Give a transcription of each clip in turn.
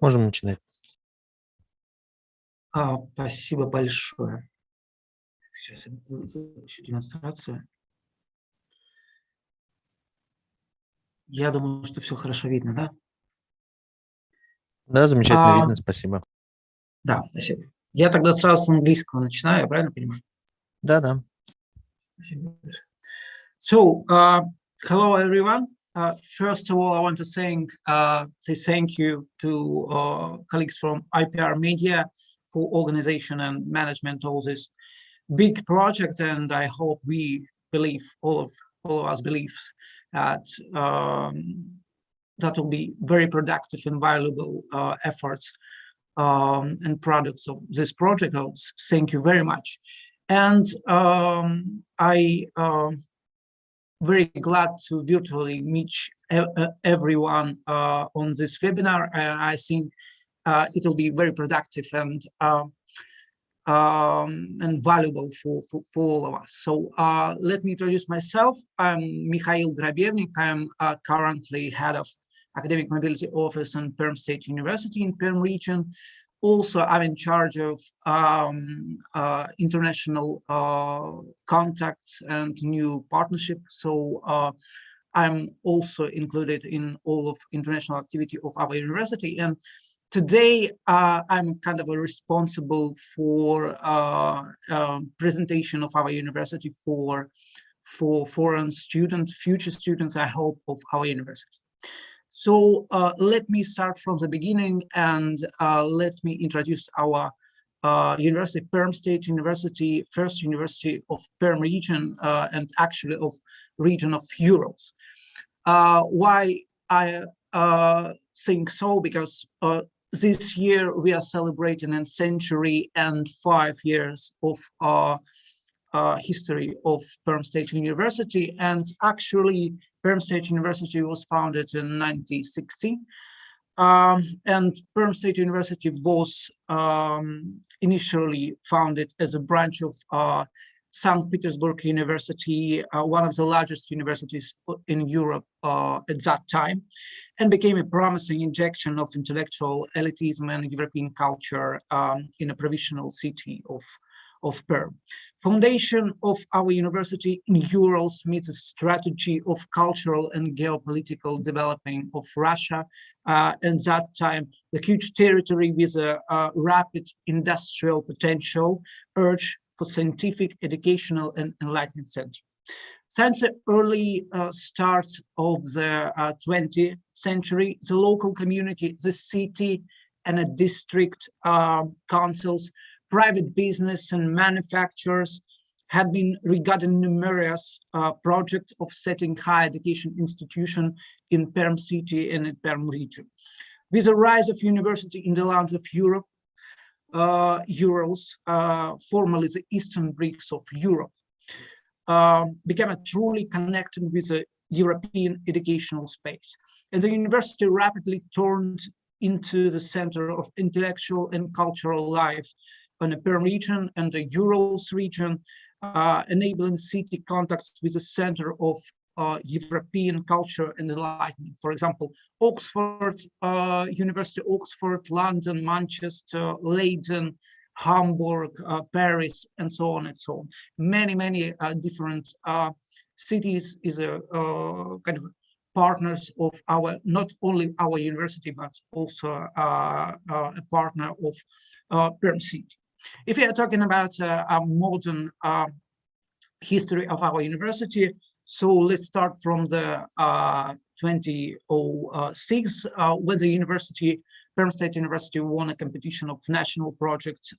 Можем начинать. Спасибо большое. Сейчас я запущу демонстрацию. Я думаю, что все хорошо видно, да? Да, замечательно видно, спасибо. Да, спасибо. Я тогда сразу с английского начинаю, я правильно понимаю? Да. Спасибо. So, hello everyone. First of all, I want to say thank you to colleagues from IPR Media for organization and management of this big project, and I hope we believe all of us believe that that will be very productive and valuable efforts and products of this project. Thank you very much, and I very glad to virtually meet everyone on this webinar. I think it will be very productive and valuable for all of us. So let me introduce myself. I'm Mikhail Drobevnik. I'm currently head of Academic Mobility Office in Perm State University in Perm region. Also, I'm in charge of international contacts and new partnership. So I'm also included in all of international activity of our university. And today, I'm kind of responsible for presentation of our university for foreign students, future students, I hope, of our university. So let me start from the beginning and let me introduce our university, Perm State University, first university of Perm region and actually of region of Urals. Why I think so? Because this year we are celebrating a century and 5 years of history of Perm State University, and actually Perm State University was founded in 1960, and Perm State University was initially founded as a branch of St. Petersburg University, one of the largest universities in Europe at that time, and became a promising injection of intellectual elitism and European culture in a provincial city of Perm. Foundation of our university in Urals meets a strategy of cultural and geopolitical development of Russia. At that time, the huge territory with a rapid industrial potential urge for scientific, educational, and enlightenment center. Since the early start of the 20th century, the local community, the city, and the district councils, private business and manufacturers have been regarding numerous projects of setting higher education institution in Perm city and in Perm region. With the rise of university in the lands of Europe, Urals, formerly the eastern bricks of Europe, became a truly connected with the European educational space. And the university rapidly turned into the center of intellectual and cultural life in the Perm region and the Urals region, enabling city contacts with the center of European culture and enlightenment. For example, Oxford, University of Oxford, London, Manchester, Leiden, Hamburg, Paris, and so on and so on. Many different cities is a kind of partners of our, not only our university, but also a partner of Perm city. If we are talking about a modern history of our university, so let's start from the 2006, when the university, Perm State University, won a competition of national project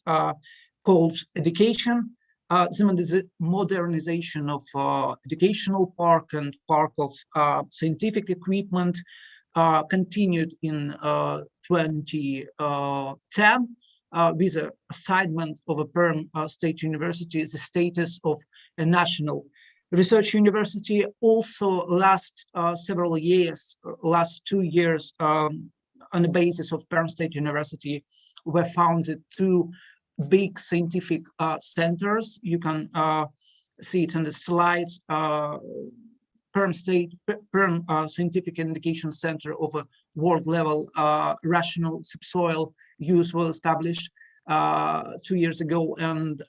called Education. The modernization of educational park and park of scientific equipment continued in 2010. With the assignment of a Perm State University, the status of a national research university. Also, last several years, last 2 years, on the basis of Perm State University, were founded 2 big scientific centers. You can see it in the slides. Perm Scientific and Education Center of a world-level rational subsoil use was established 2 years ago, and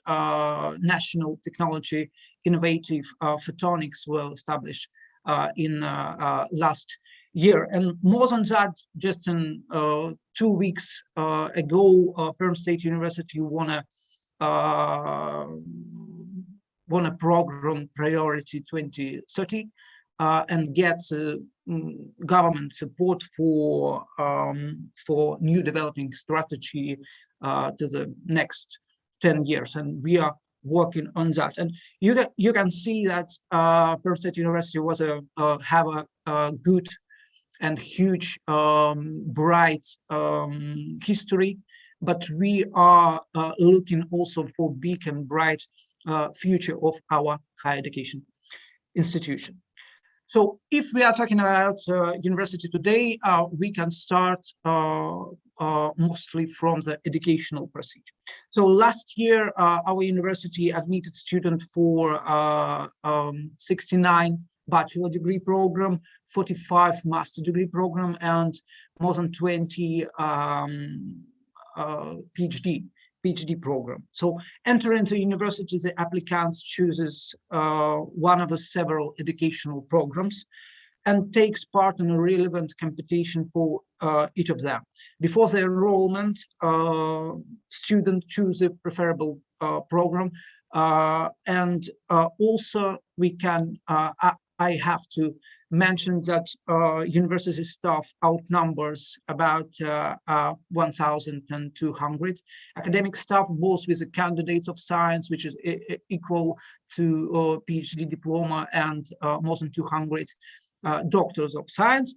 National Technology Innovative Photonics were established in last year. And more than that, just in 2 weeks ago, Perm State University won a program Priority 2030 and gets government support for new developing strategy to the next 10 years, and we are working on that. And you can see that Perm State University was have a good and huge bright history, but we are looking also for big and bright future of our higher education institution. So if we are talking about university today, we can start mostly from the educational procedure. So last year, our university admitted students for 69 bachelor degree program, 45 master degree program, and more than 20 PhD program. So entering the university, the applicants chooses one of the several educational programs and takes part in a relevant competition for each of them. Before the enrollment, student choose a preferable program, and also we can, I have to mention that university staff outnumbers about 1,200 academic staff, both with the candidates of science, which is equal to PhD diploma, and more than 200 doctors of science.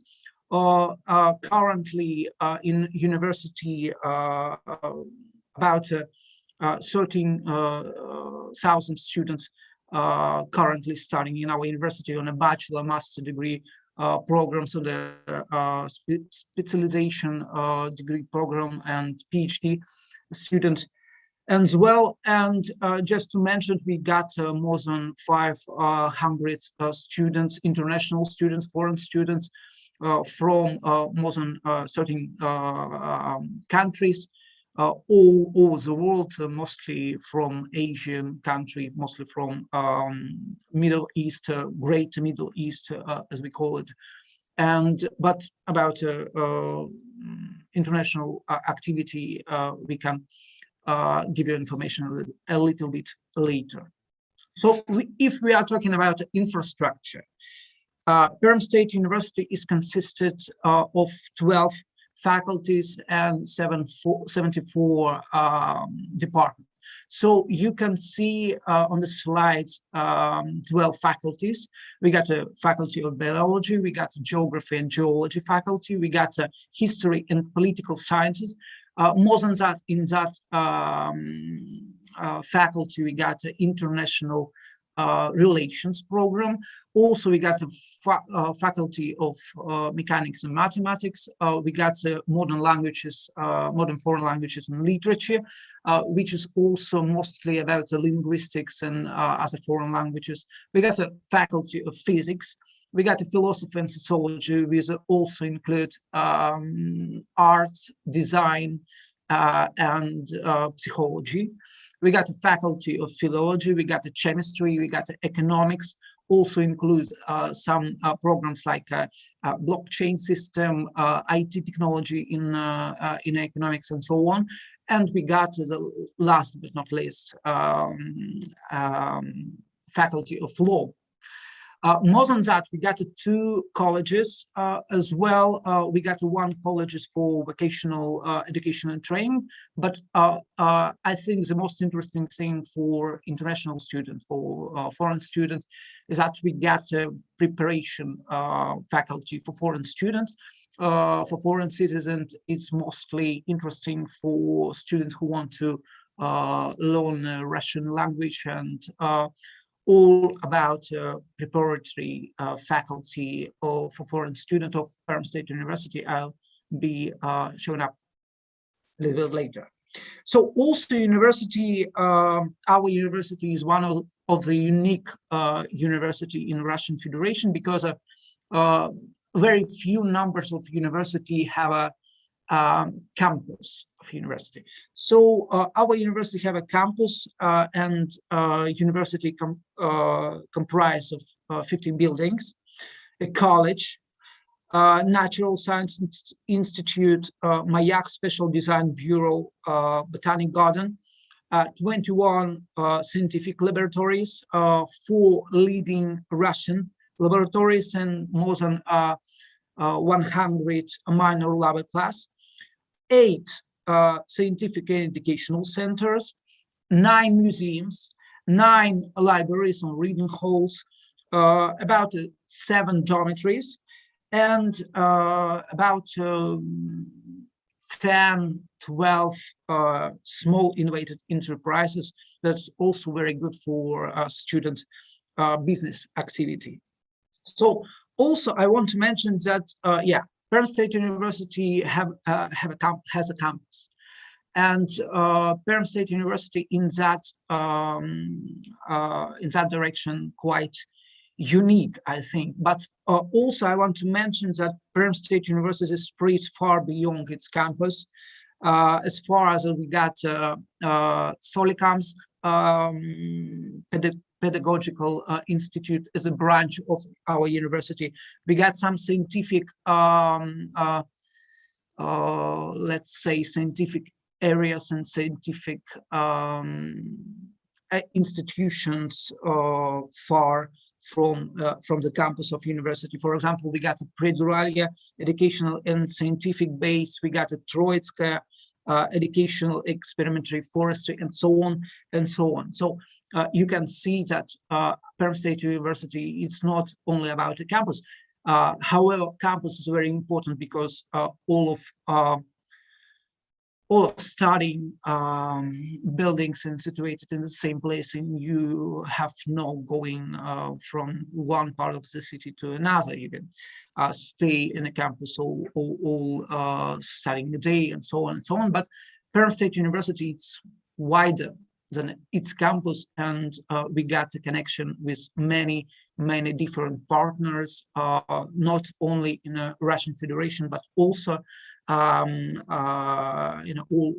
Currently in university, about 13,000 students currently studying in our university on a bachelor master degree programs, on the specialization degree program, and PhD student as well. And just to mention, we got more than 500 students, international students, foreign students from more than 13 countries all over the world, mostly from Asian country, mostly from Middle East, Great Middle East, as we call it. But about international activity, we can give you information a little bit later. So if we are talking about infrastructure, Perm State University is consisted of 12 faculties and 74 departments. So you can see on the slides 12 faculties. We got a faculty of biology, we got a geography and geology faculty, we got a history and political sciences. More than that, in that faculty, we got an international relations program. Also, we got a faculty of mechanics and mathematics. We got modern languages, modern foreign languages and literature, which is also mostly about the linguistics and other foreign languages. We got a faculty of physics. We got a philosophy and sociology, which also include arts, design, and psychology. We got a faculty of philology, we got the chemistry, we got the economics, also includes some programs like blockchain system, IT technology in economics, and so on. And we got the last but not least faculty of law. More than that, we got 2 colleges as well. We got 1 colleges for vocational education and training. But I think the most interesting thing for international students, for foreign students, is that we got a preparation faculty for foreign students. For foreign citizens, it's mostly interesting for students who want to learn Russian language, and all about preparatory faculty for foreign student of Perm State University. I'll be showing up a little bit later. So also university, our university is one of the unique university in Russian Federation, because very few numbers of university have a campus of university. So our university have a campus and university comprised of 15 buildings, a college, Natural Science Institute, Mayak Special Design Bureau, Botanic Garden, 21 scientific laboratories, 4 leading Russian laboratories, and more than 100 minor lab class, 8 scientific and educational centers, 9 museums, 9 libraries and reading halls, about 7 dormitories, and about 10, 12 small innovative enterprises. That's also very good for student business activity. So also I want to mention that, Perm State University has a campus, and Perm State University in that direction quite unique, I think. But also I want to mention that Perm State University spreads far beyond its campus. As far as we got Solikams Pedagogical Institute as a branch of our university. We got some scientific, let's say, scientific areas and scientific institutions far from the campus of university. For example, we got a Preduralia educational and scientific base. We got a Troitskaya educational, experimentary forestry, and so on and so on. So you can see that Perm State University, it's not only about the campus. However, campus is very important because all of studying buildings and situated in the same place, and you have no going from one part of the city to another. You can stay in a campus all studying the day, and so on and so on. But Perm State University, it's wider than its campus, and we got a connection with many different partners, not only in the Russian Federation, but also all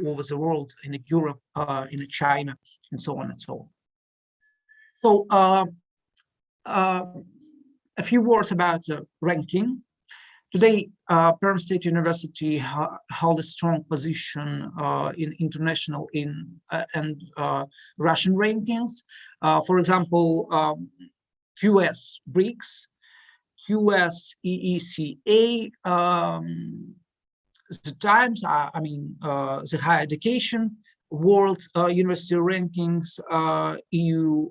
over the world, in Europe, in China, and so on and so on. So a few words about ranking. Today, Perm State University held a strong position in international and Russian rankings. For example, QS BRICS, QS EECA, the Times, the higher education, World University Rankings, EU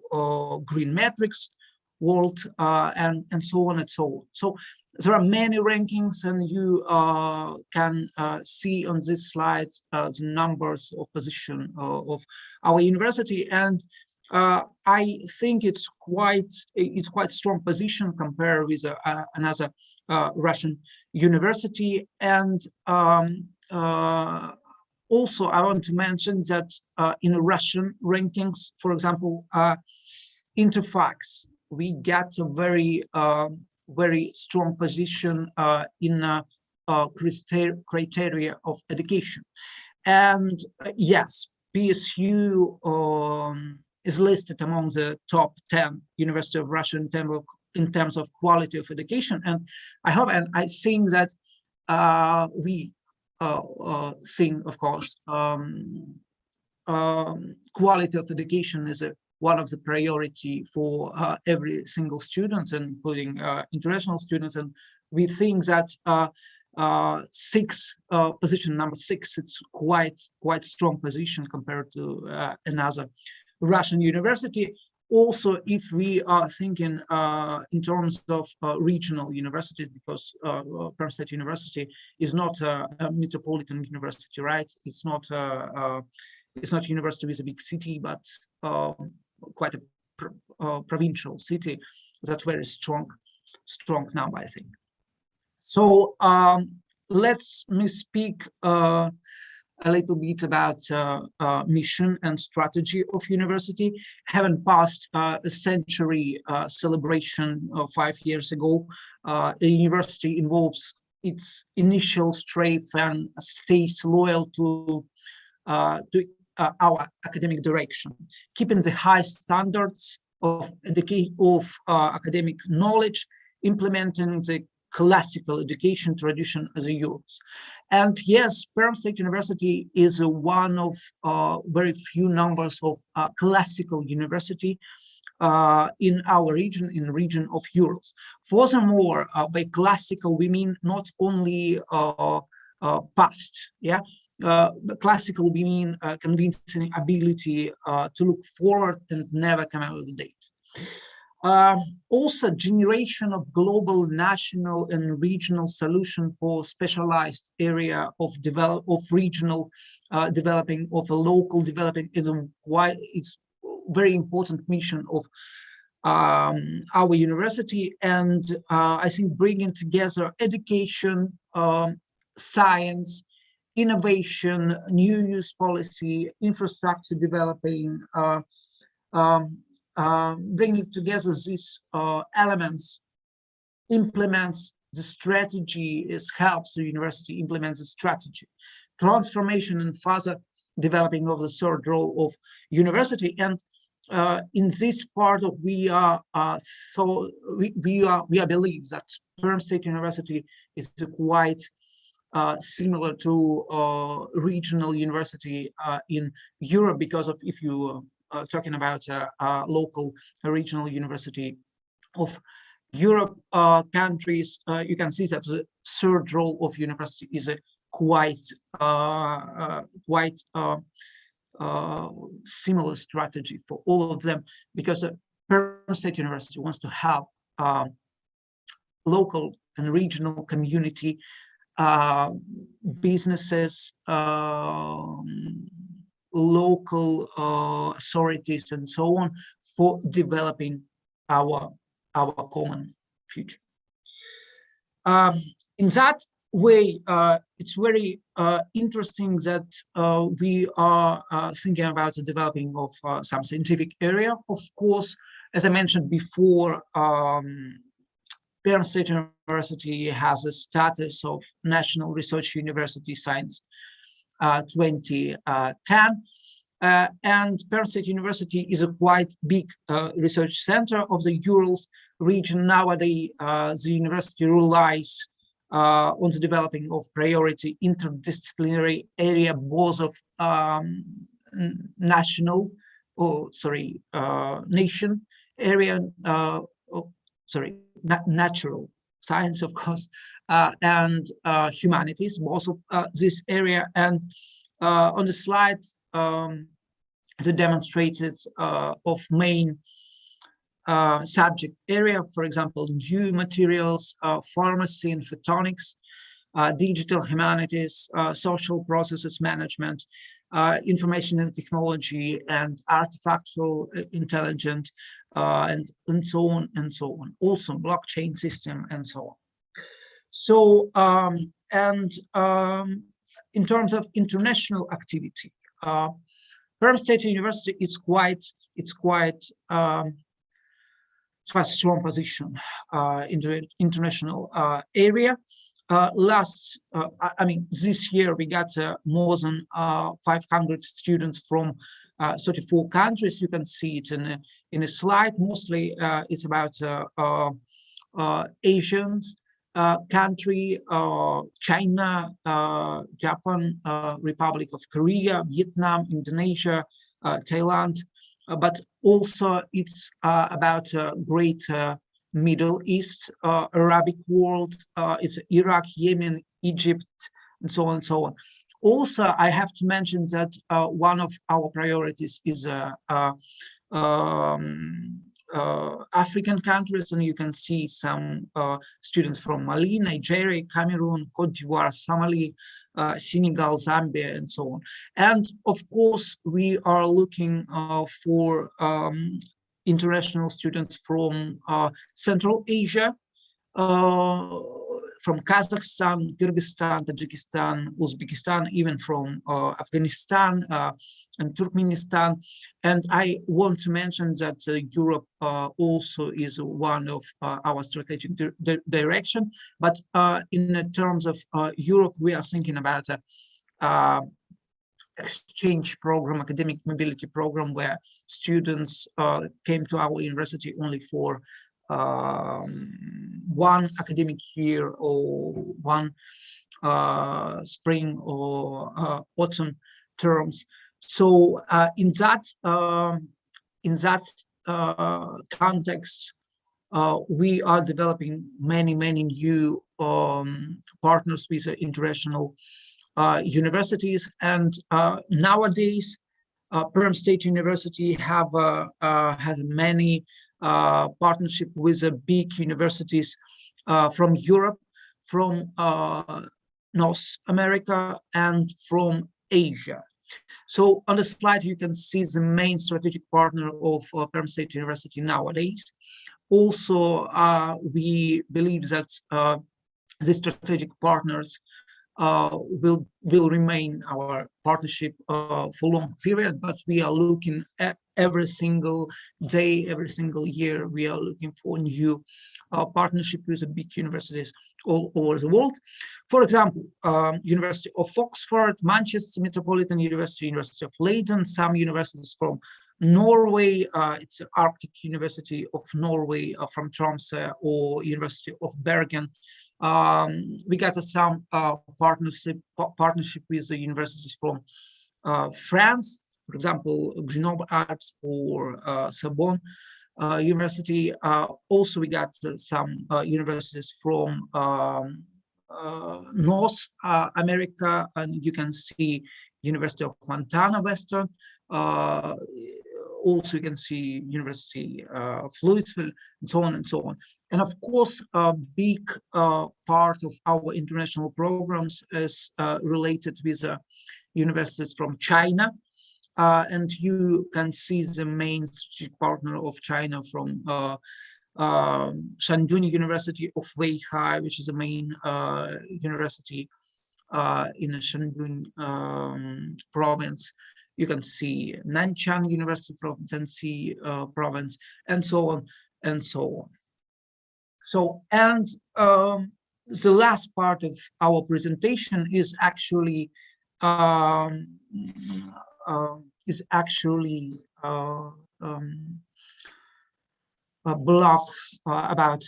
Green Metrics, World, and so on and so on. So there are many rankings, and you can see on this slide the numbers of position of our university, and I think it's quite strong position compared with another Russian university. And also I want to mention that in Russian rankings, for example, Interfax, we got a very strong position in criteria of education. And yes, PSU is listed among the top 10 University of Russia in terms of quality of education. And I hope, and I think that we think, of course, quality of education is one of the priority for every single student, including international students. And we think that position number 6, it's quite strong position compared to another Russian university. Also, if we are thinking in terms of regional universities, because Perm State University is not a metropolitan university, right? It's not a university with a big city, but quite a provincial city. That's very strong number, I think. So let me speak a little bit about mission and strategy of university. Having passed a century celebration 5 years ago, the university involves its initial strength and stays loyal to our academic direction, keeping the high standards of academic knowledge, implementing the classical education tradition as a use. And yes, Perm State University is one of very few numbers of classical university in our region, in the region of Urals. Furthermore, by classical we mean not only past, yeah. Classical we mean convincing ability to look forward and never come out of the date. Also, generation of global, national, and regional solution for specialized area of regional developing, of a local developing is it's very important mission of our university, and I think bringing together education, science, innovation, new use policy, infrastructure developing, bringing together these elements, implements the strategy, helps the university implement the strategy, transformation and further developing of the third role of university. And in this part of we believe that Perm State University is quite similar to regional university in Europe, because of, if you talking about local regional university of Europe countries, you can see that the third role of university is a quite similar strategy for all of them, because Perm State University wants to have local and regional community, businesses, local authorities, and so on, for developing our common future. In that way, it's very interesting that we are thinking about the developing of some scientific area. Of course, as I mentioned before, Perm State University has a status of National Research University Science 2010, and Perm State University is a quite big research center of the Urals region. Nowadays, the university relies on the developing of priority interdisciplinary area, both of nation area, natural science, of course, and humanities, both of this area. And on the slide, the demonstrated of main subject area, for example, new materials, pharmacy and photonics, digital humanities, social processes management, information and technology, and artifactual intelligence, and so on and so on. Also blockchain system and so on. So in terms of international activity, Perm State University is quite a strong position in the international area. This year we got more than 500 students from 34 countries. You can see it in a slide. Mostly it's about Asians country, China, Japan, Republic of Korea, Vietnam, Indonesia, Thailand, but also it's about Great Middle East, Arabic world, it's Iraq, Yemen, Egypt, and so on and so on. Also, I have to mention that one of our priorities is African countries, and you can see some students from Mali, Nigeria, Cameroon, Cote d'Ivoire, Somalia, Senegal, Zambia, and so on. And of course, we are looking for international students from Central Asia, from Kazakhstan, Kyrgyzstan, Tajikistan, Uzbekistan, even from Afghanistan and Turkmenistan. And I want to mention that Europe also is one of our strategic direction. But in terms of Europe, we are thinking about a exchange program, academic mobility program, where students came to our university only for one academic year or one spring or autumn terms. So in that context, we are developing many new partners with international universities, and nowadays Perm State University has many partnership with big universities from Europe, from North America, and from Asia. So on the slide, you can see the main strategic partner of Perm State University nowadays. Also, we believe that the strategic partners will remain our partnership for long period, but we are looking at every single day, every single year, we are looking for new partnership with the big universities all over the world. For example, University of Oxford, Manchester Metropolitan University, University of Leiden, some universities from Norway, it's the Arctic University of Norway from Tromsø, or University of Bergen. We got some partnership with the universities from France, for example, Grenoble Alps or Sorbonne University. Also, we got some universities from North America, and you can see University of Montana Western. Also, you can see University of Louisville, and so on and so on. And of course, a big part of our international programs is related with universities from China. And you can see the main strategic partner of China from Shandong University of Weihai, which is the main university in the Shandong province. You can see Nanchang University from Zhenxi province, and so on and so on. So, and the last part of our presentation is actually a blog about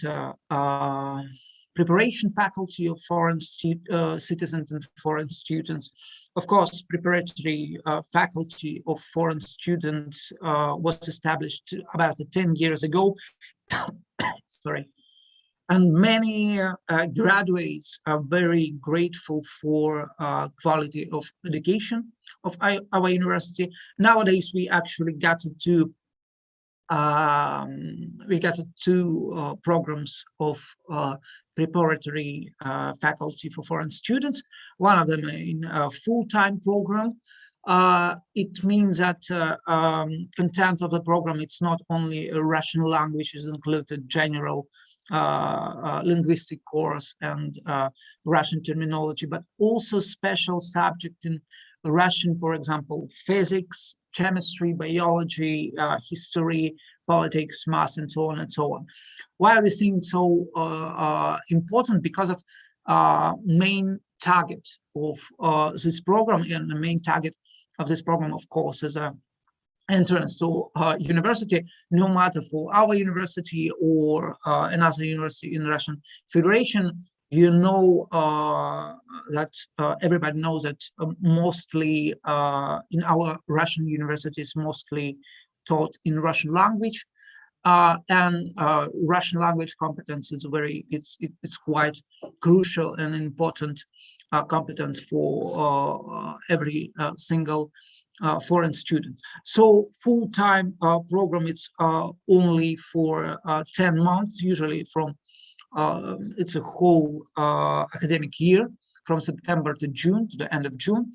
preparation faculty of foreign citizens and foreign students. Of course, preparatory faculty of foreign students was established about 10 years ago. Sorry. And many graduates are very grateful for quality of education of our university. Nowadays, we actually got two programs of preparatory faculty for foreign students. One of them in a full-time program. It means that content of the program, it's not only a Russian language, is included general linguistic course and Russian terminology, but also special subject in Russian, for example, physics, chemistry, biology, history, politics, math, and so on and so on. Why are we saying so important? Because of main target of this program, and the main target of this program, of course, is entrance to university, no matter for our university or another university in the Russian Federation. You know that everybody knows that mostly in our Russian universities, mostly taught in Russian language, and Russian language competence is it's quite crucial and important competence for every single foreign student. So full-time program, it's only for 10 months, usually from it's a whole academic year from September to June, to the end of June.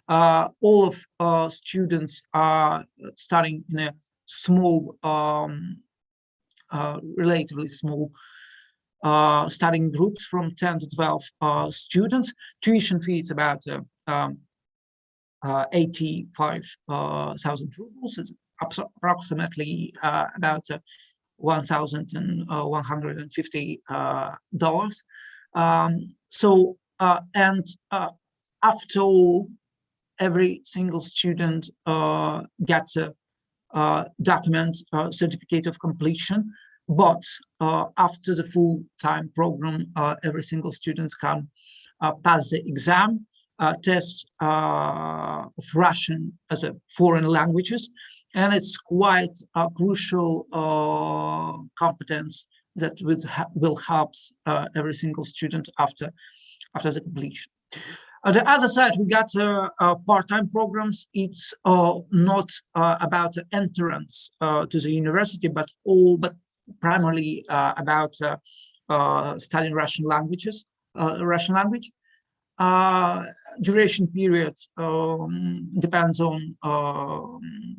All of students are studying in a small, relatively small studying groups from 10 to 12 students. Tuition fee is about 85,000 rubles. It's approximately about $1,150. After all, every single student gets a document, certificate of completion. But after the full-time program, every single student can pass the exam, test of Russian as a foreign languages, and it's quite a crucial competence that will help every single student after the completion. On the other side, we got part-time programs. It's not about entrance to the university, but primarily about studying Russian language. Duration period depends on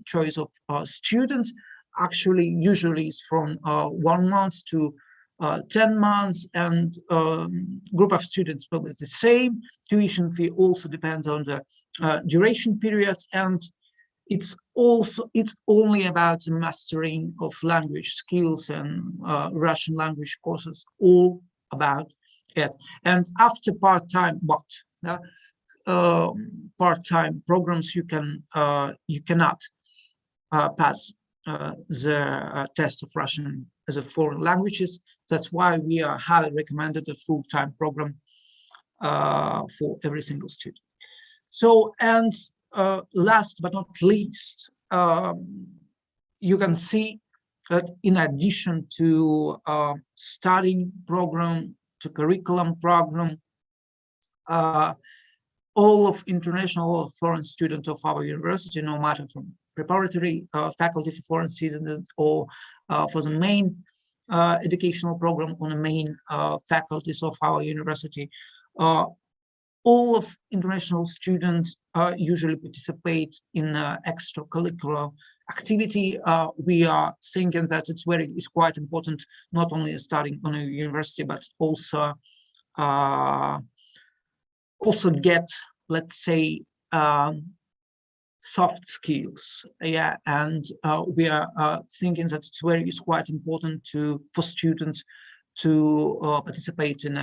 choice of students. Actually, usually it's from 1 month to 10 months, and group of students will be the same. Tuition fee also depends on the duration periods, and it's only about the mastering of language skills and Russian language courses, all about it. And after part-time, part-time programs, you cannot pass the test of Russian as a foreign languages. That's why we are highly recommended a full-time program for every single student. So, and last but not least, you can see that in addition to studying program, to curriculum program, all of international or foreign students of our university, no matter from preparatory faculty for foreign students or for the main educational program on the main faculties of our university, all of international students usually participate in extracurricular activity. We are thinking that it's quite important, not only studying on a university, but also get, let's say, soft skills. Yeah, and we are thinking that it's quite important for students to participate in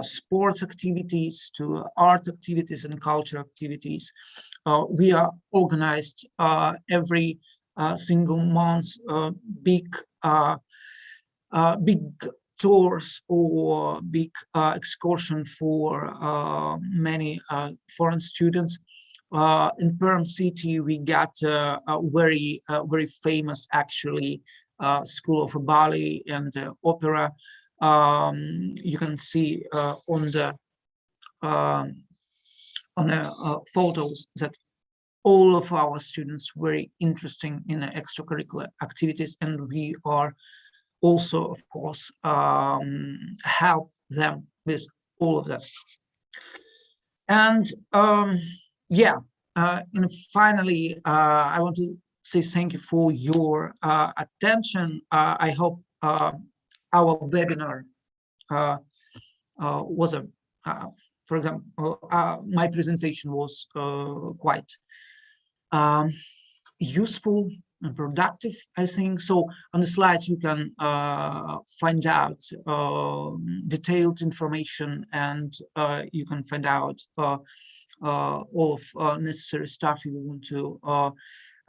sports activities, to art activities and culture activities. We are organized every single month big tours or big excursion for many foreign students. In Perm city, we got a very famous, actually, School of Ballet and opera. You can see on the photos that all of our students very interesting in extracurricular activities, and we are also, of course, help them with all of that. And yeah, and finally, I want to say thank you for your attention. I hope our webinar was for example, my presentation was quite useful and productive, I think. So on the slides, you can find out detailed information, and you can find out all of necessary stuff you want to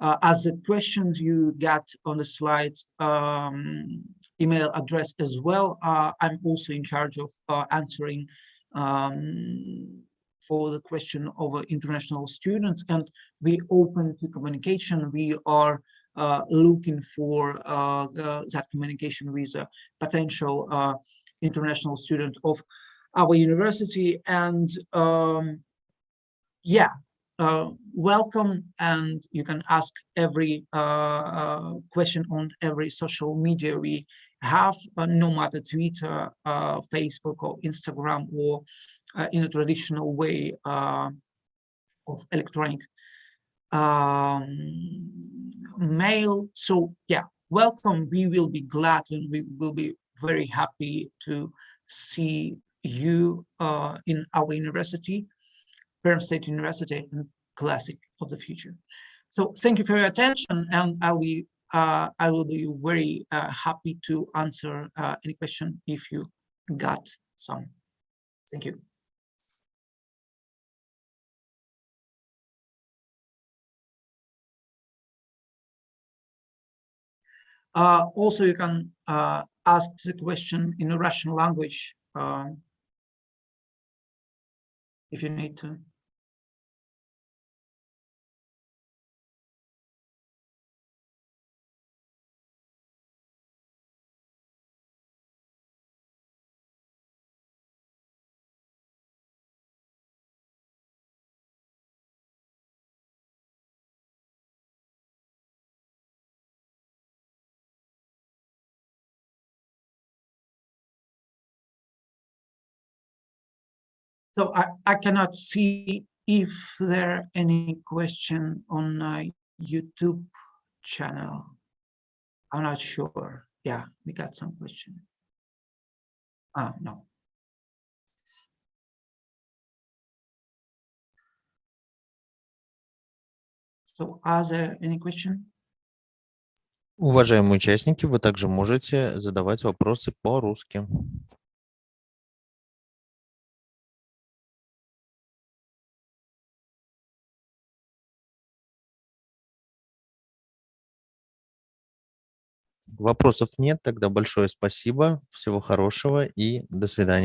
as the questions you got on the slide, email address as well. I'm also in charge of answering for the question of international students, and we open to communication. We are looking for that communication with a potential international student of our university. And yeah, welcome, and you can ask every question on every social media we have, no matter Twitter, Facebook, or Instagram, or in a traditional way of electronic mail. So yeah, welcome. We will be glad, and we will be very happy to see you in our university, Perm State University, and Classic of the Future. So thank you for your attention, and I will be very happy to answer any question if you got some. Thank you. Also, you can ask the question in a Russian language if you need to. So I cannot see if there are any question on my YouTube channel. I'm not sure. Yeah, we got some question. No. So are there any question? Уважаемые участники, вы также можете задавать вопросы по-русски. Вопросов нет, тогда большое спасибо, всего хорошего и до свидания.